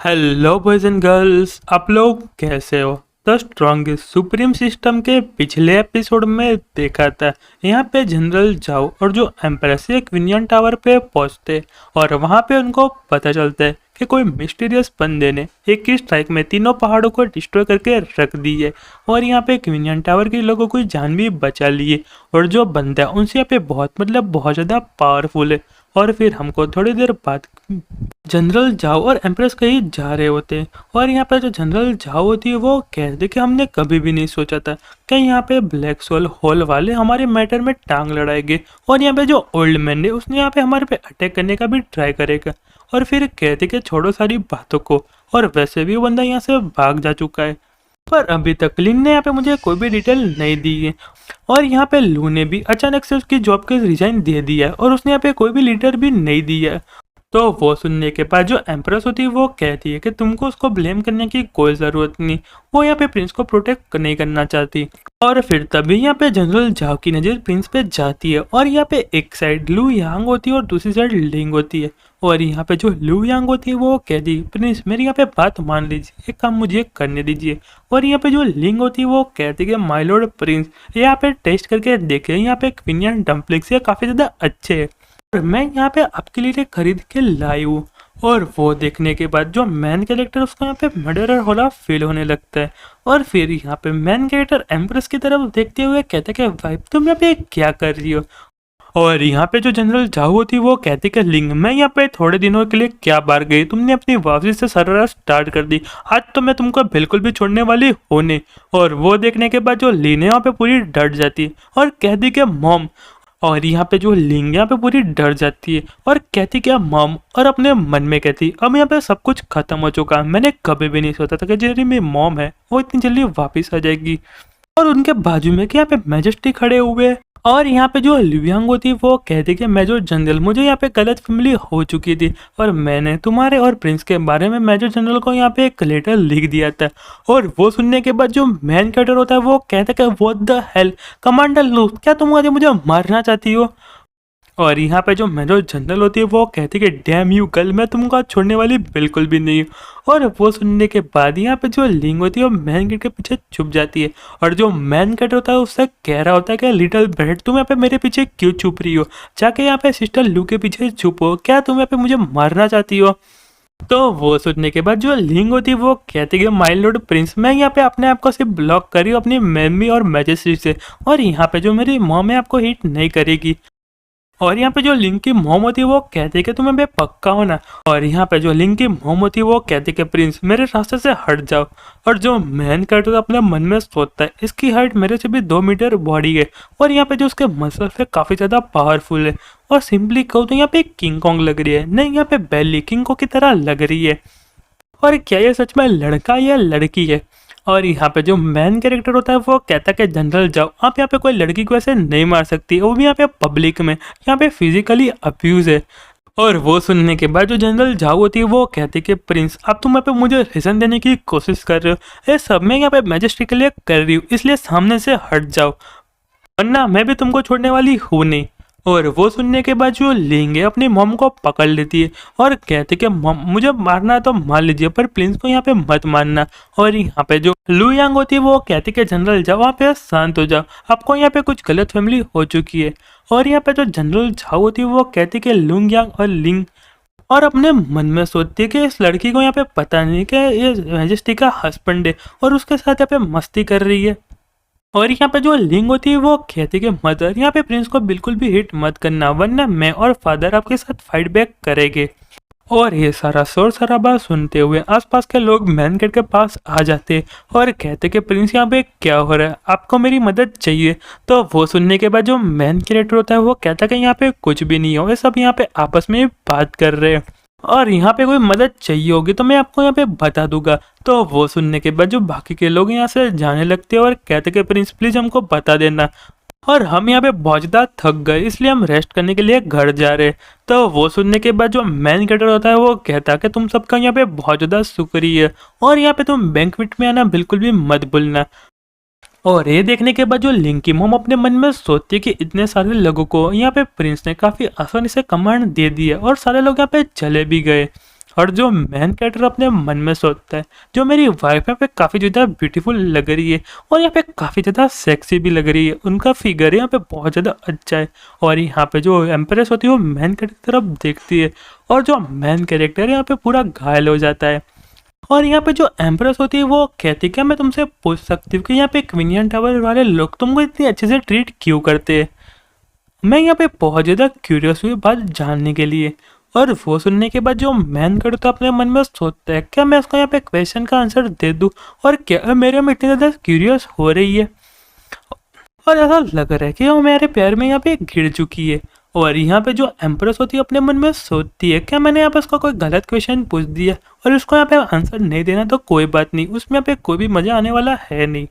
Hello boys and girls, आप लोग कैसे हो। द स्ट्रॉन्गेस्ट सुप्रीम सिस्टम के पिछले एपिसोड में देखा था। यहाँ पे जनरल जाओ और जो एम्प्रेस क्विनियन टावर पे पहुंचते और वहाँ पे उनको पता चलता है कि कोई मिस्टीरियस बंदे ने एक ही स्ट्राइक में तीनों पहाड़ों को डिस्ट्रॉय करके रख दी है और यहाँ पे क्विनियन टावर के लोगों की जान भी बचा ली है। और जो बंदा है उनसे यहाँ पे बहुत ज़्यादा पावरफुल है। और फिर हमको थोड़ी देर बाद जनरल जाओ और एम्प्रेस कहीं जा रहे होते हैं और यहाँ पे जो जनरल जाओ होती है वो कहते कि हमने कभी भी नहीं सोचा था कि यहाँ पे ब्लैक सोल होल वाले हमारे मैटर में टांग लड़ाएंगे और यहाँ पे जो ओल्ड मैन है उसने यहाँ पे हमारे पे अटैक करने का भी ट्राई करेगा। और फिर कहते कि छोड़ो सारी बातों को, और वैसे भी वो बंदा यहाँ से भाग जा चुका है। पर अभी तक लिन ने यहाँ पे मुझे कोई भी डिटेल नहीं दी है और यहाँ पे लू ने भी अचानक से उसकी जॉब के रिजाइन दे दिया है और उसने यहाँ पे कोई भी लीडर भी नहीं दिया है। तो वो सुनने के बाद जो एम्प्रेस होती है वो कहती है कि तुमको उसको ब्लेम करने की कोई ज़रूरत नहीं, वो यहाँ पे प्रिंस को प्रोटेक्ट नहीं करना चाहती। और फिर तभी यहाँ पे जनरल जाओ की नज़र प्रिंस पे जाती है और यहाँ पे एक साइड लू यांग होती है और दूसरी साइड लिंग होती है। और यहाँ पे जो लू यांग होती है वो कहती है प्रिंस मेरी यहाँ पे बात मान लीजिए, एक काम मुझे करने दीजिए। और यहाँ पे जो लिंग होती है वो कहती है माय लॉर्ड प्रिंस यहाँ पे टेस्ट करके देखे, यहाँ पे क्विनियन डम्पलिंग्स ये काफ़ी ज़्यादा अच्छे है और मैं यहाँ पे आपके लिए खरीद के लाई हूँ। और वो देखने के बाद जो मैन कैरेक्टर उसको यहाँ पे मर्डरर होला फील होने लगता है। और फिर यहाँ पे मैन कैरेक्टर एम्प्रेस की तरफ देखते हुए कहते कि वाइफ तुम यहाँ पे क्या कर रही हो। और यहाँ पे जो जनरल जाओ होती वो कहती कि लिंग मैं यहाँ पे थोड़े दिनों के लिए क्या बार गई, तुमने अपनी वापसी से सररा स्टार्ट कर दी, आज तो मैं तुमको बिल्कुल भी छोड़ने वाली होने। और वो देखने के बाद जो लीन है यहाँ पे पूरी डर जाती है और कहती कि मॉम। और यहाँ पे जो लिंग यहाँ पे पूरी डर जाती है और कहती क्या मॉम, और अपने मन में कहती अब यहाँ पे सब कुछ खत्म हो चुका है, मैंने कभी भी नहीं सोचा था कि जो मेरी मॉम है वो इतनी जल्दी वापस आ जाएगी। और उनके बाजू में कि यहाँ पे मैजेस्टी खड़े हुए हैं और यहाँ पे जो लिवियांग होती वो कहती कि मेजर जनरल मुझे यहाँ पे गलत फैमिली हो चुकी थी और मैंने तुम्हारे और प्रिंस के बारे में मेजर जनरल को यहाँ पे एक लेटर लिख दिया था। और वो सुनने के बाद जो मैन कैरेक्टर होता है वो कहता है कि व्हाट द हेल कमांडर लू, क्या तुम मुझे मारना चाहती हो। और यहाँ पे जो मेजर जनरल होती है वो कहती है कि डैम यू गर्ल मैं तुमको आज छोड़ने वाली बिल्कुल भी नहीं हूँ। और वो सुनने के बाद यहाँ पे जो लिंग होती है वो मैन गेट के पीछे छुप जाती है और जो मैन गेट होता है उससे कह रहा होता है कि लिटिल ब्रेड तुम यहाँ पे मेरे पीछे क्यों छुप रही हो, जाके यहाँ पे सिस्टर लू के पीछे छुपो, क्या तुम यहाँ पे मुझे मारना चाहती हो। तो वो सुनने के बाद जो लिंग होती है वो कहती है माय लॉर्ड प्रिंस मैं यहाँ पे अपने आप को सिर्फ ब्लॉक करी हूँ अपनी मेमी और मैजेस्टी से, और यहाँ पे जो मेरी मॉम है आपको हिट नहीं करेगी। और यहाँ पे जो लिंक की मॉम होती है वो कहती है कि तुम्हें बे पक्का हो ना। और यहाँ पे जो लिंक की मॉम होती है वो कहती है कि प्रिंस मेरे रास्ते से हट जाओ। और जो मैन कैरेक्टर अपने मन में सोचता है इसकी हाइट मेरे से भी 2 मीटर बॉडी है और यहाँ पे जो उसके मसल्स है काफ़ी ज़्यादा पावरफुल है। और सिंपली कहूँ तो यहाँ पे किंग कॉन्ग लग रही है, नहीं यहाँ पे बेली किंग को की तरह लग रही है। और क्या ये सच में लड़का या लड़की है। और यहाँ पे जो मैन कैरेक्टर होता है वो कहता है कि जनरल जाओ आप यहाँ पे कोई लड़की को ऐसे नहीं मार सकती, वो भी यहाँ पे पब्लिक में, यहाँ पे फिजिकली अब्यूज है। और वो सुनने के बाद जो जनरल जाओ होती है वो कहती है कि प्रिंस अब तुम यहाँ पे मुझे रीजन देने की कोशिश कर रहे हो, ये सब मैं यहाँ पे मैजेस्टी के लिए कर रही हूँ, इसलिए सामने से हट जाओ वरना मैं भी तुमको छोड़ने वाली हूँ नहीं। और वो सुनने के बाद जो लेंगे अपनी मॉम को पकड़ लेती है और कहते कि मॉम मुझे मारना है तो मार लीजिए पर प्रिंस को यहाँ पे मत मारना। और यहाँ पे जो लू यांग होती है वो कहती कि जनरल जाओ वहाँ पे शांत हो जाओ, आपको यहाँ पे कुछ गलत फैमिली हो चुकी है। और यहाँ पे जो जनरल जाओ होती है वो कहती कि लुंग यांग और लिंग, और अपने मन में सोचती है कि इस लड़की को यहाँ पे पता नहीं कि ये मैजेस्टी का हस्बैंड है और उसके साथ यहाँ पे मस्ती कर रही है। और यहाँ पे जो लिंग होती है वो कहती है कि मदर यहाँ पे प्रिंस को बिल्कुल भी हिट मत करना वरना मैं और फादर आपके साथ फाइट बैक करेंगे। और ये सारा शोर शराबा सुनते हुए आसपास के लोग मैन गेट के पास आ जाते और कहते कि प्रिंस यहाँ पे क्या हो रहा है, आपको मेरी मदद चाहिए। तो वो सुनने के बाद जो मैन कैरेक्टर होता है वो कहता है कि यहाँ पे कुछ भी नहीं हो, ये सब यहाँ पे आपस में बात कर रहे हैं और यहाँ पे कोई मदद चाहिए होगी तो मैं आपको यहाँ पे बता दूंगा। तो वो सुनने के बाद जो बाकी के लोग यहाँ से जाने लगते हैं और कहते कि प्रिंस प्लीज हमको बता देना, और हम यहाँ पे बहुत ज़्यादा थक गए इसलिए हम रेस्ट करने के लिए घर जा रहे हैं। तो वो सुनने के बाद जो मैन कैरेक्टर होता है वो कहता है कि तुम सबका यहाँ पे बहुत ज़्यादा शुक्रिया और यहाँ पे तुम बैंक्वेट में आना बिल्कुल भी मत भूलना। और ये देखने के बाद जो लिंग की मॉम अपने मन में सोचती है कि इतने सारे लोगों को यहाँ पे प्रिंस ने काफ़ी आसानी से कमांड दे दी है और सारे लोग यहाँ पे चले भी गए। और जो मेन कैरेक्टर अपने मन में सोचता है, जो मेरी वाइफ यहाँ पे काफ़ी ज़्यादा ब्यूटीफुल लग रही है और यहाँ पे काफ़ी ज़्यादा सेक्सी भी लग रही है, उनका फिगर यहाँ पे बहुत ज़्यादा अच्छा है। और यहाँ पे जो एम्प्रेस होती है वो मेन कैरेक्टर की तरफ देखती है और जो मेन कैरेक्टर है यहाँ पे पूरा घायल हो जाता है। और यहाँ पे जो एम्प्रेस होती है वो कहती है, क्या मैं तुमसे पूछ सकती हूँ कि यहाँ पे क्वीनियन टावर वाले लोग तुमको इतनी अच्छे से ट्रीट क्यों करते हैं? मैं यहाँ पे बहुत ज़्यादा क्यूरियस हुई बात जानने के लिए। और वो सुनने के बाद जो मैन कड़ तो अपने मन में सोचता है, क्या मैं उसको यहाँ पे क्वेश्चन का आंसर दे दूँ, और क्या मेरे में इतनी ज़्यादा क्यूरियस हो रही है और ऐसा लग रहा है कि वो मेरे प्यार में यहाँ पे गिर चुकी है। और यहाँ पे जो एम्प्रेस होती है अपने मन में सोचती है, क्या मैंने यहाँ पे उसको कोई गलत क्वेश्चन पूछ दिया और उसको यहाँ पे आंसर नहीं देना तो कोई बात नहीं, उसमें यहाँ पे कोई भी मज़ा आने वाला है नहीं।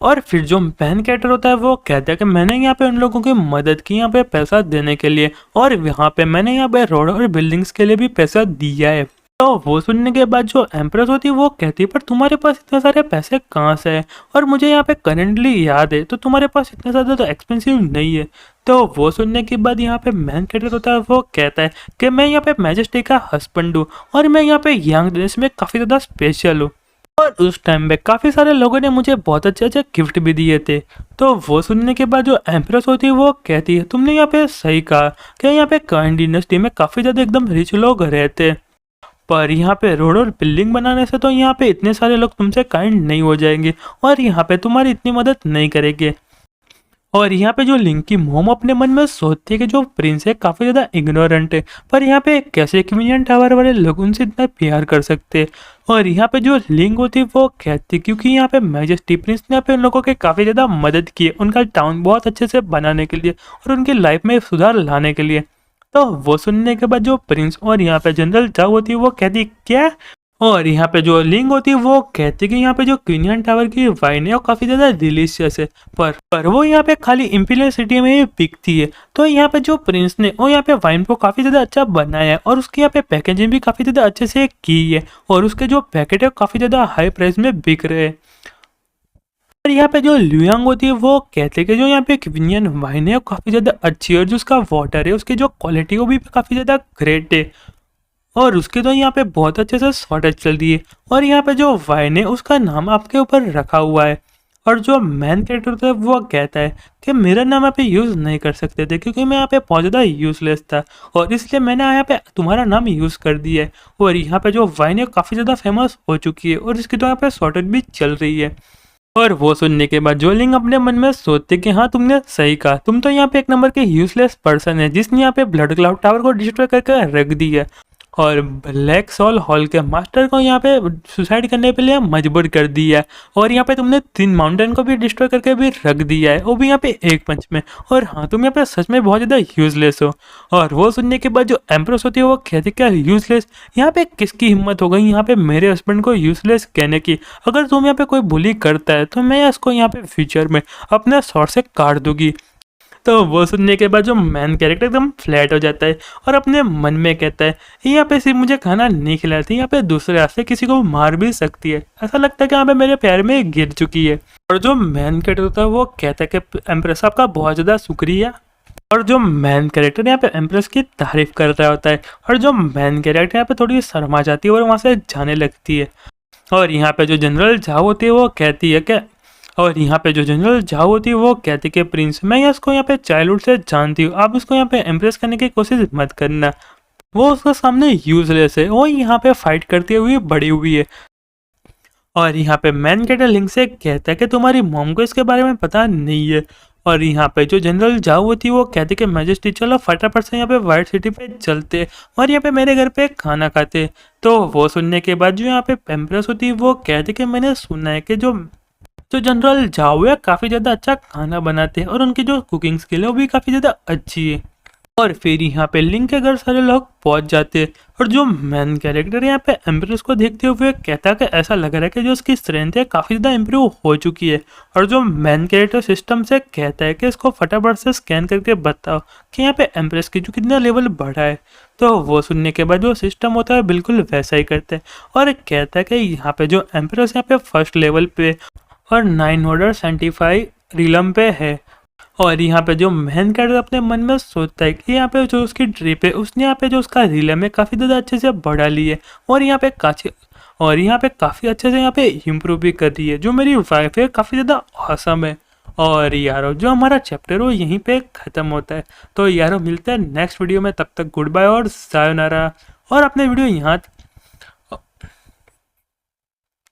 और फिर जो मैन कैरेक्टर होता है वो कहता है कि मैंने यहाँ पे उन लोगों की मदद की यहाँ पे पैसा देने के लिए, और यहाँ पे मैंने यहाँ पे रोड और बिल्डिंग्स के लिए भी पैसा दिया है। तो वो सुनने के बाद जो एम्प्रेस होती है वो कहती है, पर तुम्हारे पास इतने सारे पैसे कहाँ से है, और मुझे यहाँ पे करेंटली याद है तो तुम्हारे पास इतने ज़्यादा तो एक्सपेंसिव नहीं है। तो वो सुनने के बाद यहाँ पे मैन कैरेक्टर होता है वो कहता है कि मैं यहाँ पे मैजेस्टी का हस्बैंड हूँ और मैं यहाँ पे यंग देश में काफ़ी ज़्यादा स्पेशल हूँ, और उस टाइम में काफ़ी सारे लोगों ने मुझे बहुत अच्छे अच्छे गिफ्ट भी दिए थे। तो वो सुनने के बाद जो एम्प्रेस होती है वो कहती है, तुमने यहाँ पे सही कहा कि यहाँ पे काइंड इंडस्ट्री में काफ़ी ज़्यादा एकदम रिच लोग रहते हैं, पर यहाँ पे रोड और बिल्डिंग बनाने से तो यहाँ पे इतने सारे लोग तुमसे काइंड नहीं हो जाएंगे और यहाँ पे तुम्हारी इतनी मदद नहीं करेंगे। और यहाँ पे जो लिंकी मोम अपने मन में सोचती है कि जो प्रिंस है काफ़ी ज़्यादा इग्नोरेंट है, पर यहाँ पे कैसे क्वीनियन टावर वाले लोग उनसे इतना प्यार कर सकते हैं। और यहाँ पे जो लिंक होती है वो कहती है, क्योंकि यहाँ पे मैजेस्टी प्रिंस ने यहाँ पे उन लोगों के काफ़ी ज़्यादा मदद की है उनका टाउन बहुत अच्छे से बनाने के लिए और उनकी लाइफ में सुधार लाने के लिए। तो वो सुनने के बाद जो प्रिंस और यहाँ पे जनरल चाव होती है वो कहती, क्या? और यहाँ पे जो लिंग होती है वो कहती है कि यहाँ पे जो क्वीनियन टावर की वाइन है वो काफ़ी ज़्यादा डिलीशियस है, पर वो यहाँ पे खाली इम्पीरियल सिटी में ही बिकती है। तो यहाँ पे जो प्रिंस ने वो यहाँ पे वाइन को काफ़ी ज़्यादा अच्छा बनाया है और उसकी यहाँ पे पैकेजिंग भी काफ़ी ज़्यादा अच्छे से की है, और उसके जो पैकेट है काफ़ी ज़्यादा हाई प्राइस में बिक रहे हैं। और यहाँ पे जो ल्यूयांग होती है वो कहते हैं कि जो यहाँ पे क्वीनियन वाइन है वो काफ़ी ज़्यादा अच्छी है और जो उसका वाटर है उसकी जो क्वालिटी है वो भी काफ़ी ज़्यादा ग्रेट है, और उसके तो यहाँ पे बहुत अच्छे से शॉर्टेज चल रही है। और यहाँ पे जो वाइन है उसका नाम आपके ऊपर रखा हुआ है, और जो मैन कैरेक्टर होता है वो कहता है कि मेरा नाम यहाँ पे यूज़ नहीं कर सकते थे क्योंकि मैं यहाँ पे बहुत ज़्यादा यूज़लेस था, और इसलिए मैंने यहाँ पे तुम्हारा नाम यूज़ कर दिया है। और यहाँ पे जो वाइन है काफ़ी ज़्यादा फेमस हो चुकी है और इसकी तो यहाँ पे शॉर्टेज भी चल रही है। और वो सुनने के बाद जोलिंग अपने मन में सोचते कि हाँ तुमने सही कहा, तुम तो यहाँ पे एक नंबर के यूजलेस पर्सन है जिसने यहाँ पे ब्लड क्लाउड टावर को डिस्ट्रॉय करके रख दी है, और ब्लैक सॉल हॉल के मास्टर को यहाँ पे सुसाइड करने के लिए मजबूर कर दिया है, और यहाँ पे तुमने 3 माउंटेन को भी डिस्ट्रॉय करके भी रख दिया है, वो भी यहाँ पे एक पंच में। और हाँ तुम यहाँ पे सच में बहुत ज़्यादा यूजलेस हो। और वो सुनने के बाद जो एम्प्रेस होती है वो कहती क्या यूजलेस, यहाँ पे किसकी हिम्मत हो गई यहाँ पे मेरे हस्बैंड को यूजलेस कहने की? अगर तुम यहाँ पे कोई बुली करता है तो मैं इसको यहाँ पे फ्यूचर में अपने शॉर्ट से काट दूंगी। तो वो सुनने के बाद जो मैन कैरेक्टर एकदम फ्लैट हो जाता है और अपने मन में कहता है, यहाँ पे सिर्फ मुझे खाना नहीं खिलाती, यहाँ पे दूसरे रास्ते किसी को मार भी सकती है। ऐसा लगता है कि यहाँ पे मेरे प्यार में गिर चुकी है। और जो मैन कैरेक्टर होता है वो कहता है कि एम्प्रेस आपका बहुत ज़्यादा शुक्रिया। और जो मैन कैरेक्टर यहाँ पे एम्प्रेस की तारीफ कर रहा होता है, और जो मैन कैरेक्टर यहाँ पे थोड़ी शर्मा जाती है और वहाँ से जाने लगती है। और यहाँ पे जो जनरल झाओ होती है वो कहती है कि और यहाँ पे जो जनरल झाओ होती है वो कहती है कि प्रिंस मैं इसको यहाँ पे चाइल्डहुड से जानती हूँ, आप इसको यहाँ पे इम्प्रेस करने की कोशिश मत करना, वो उसके सामने यूजलेस है, वो यहाँ पे फाइट करती हुई बड़ी हुई है। और यहाँ पे मैन कैरेक्टर लिंक से कहता है कि तुम्हारी मॉम को इसके बारे में पता नहीं है। और यहाँ पे जो जनरल जाओ होती है वो कहती कि मैजेस्टी चलो फटाफट से यहाँ पे वाइट सिटी पे चलते और यहाँ पे मेरे घर पे खाना खाते। तो वो सुनने के बाद जो यहाँ पे एम्प्रेस होती है वो कहती कि मैंने सुना है कि जो जनरल जाओ है काफ़ी ज़्यादा अच्छा खाना बनाते हैं और उनकी जो कुकिंग स्किल है वो भी काफ़ी ज़्यादा अच्छी है। और फिर यहाँ पे लिंक के घर सारे लोग पहुंच जाते हैं, और जो मैन कैरेक्टर यहाँ पे एम्प्रेस को देखते हुए कहता है कि ऐसा लग रहा है कि जो उसकी स्ट्रेंथ है काफ़ी ज़्यादा इम्प्रूव हो चुकी है। और जो मैन कैरेक्टर सिस्टम से कहता है कि इसको फटाफट से स्कैन करके बताओ कि यहाँ पे एम्प्रेस की जो कितना लेवल बढ़ा है। तो वो सुनने के बाद जो सिस्टम होता है बिल्कुल वैसा ही करता है और कहता है कि यहाँ पे जो एम्प्रेस यहाँ पे फर्स्ट लेवल पे और 9 ऑर्डर 75 रिलम पे है। और यहाँ पे जो मेन कैरेक्टर अपने मन में सोचता है कि यहाँ पे जो उसकी ट्रिप है उसने यहाँ पे जो उसका रिले में काफ़ी ज़्यादा अच्छे से बढ़ा ली है और यहाँ पे काफ़ी अच्छे से यहाँ पे इम्प्रूव भी कर दी है। जो मेरी वाइफ है काफ़ी ज़्यादा औसम है। और यारो जो हमारा चैप्टर वो यहीं पे ख़त्म होता है। तो यारो मिलते हैं नेक्स्ट वीडियो में, तब तक गुड बाय और सायोनारा। और अपने वीडियो यहाँ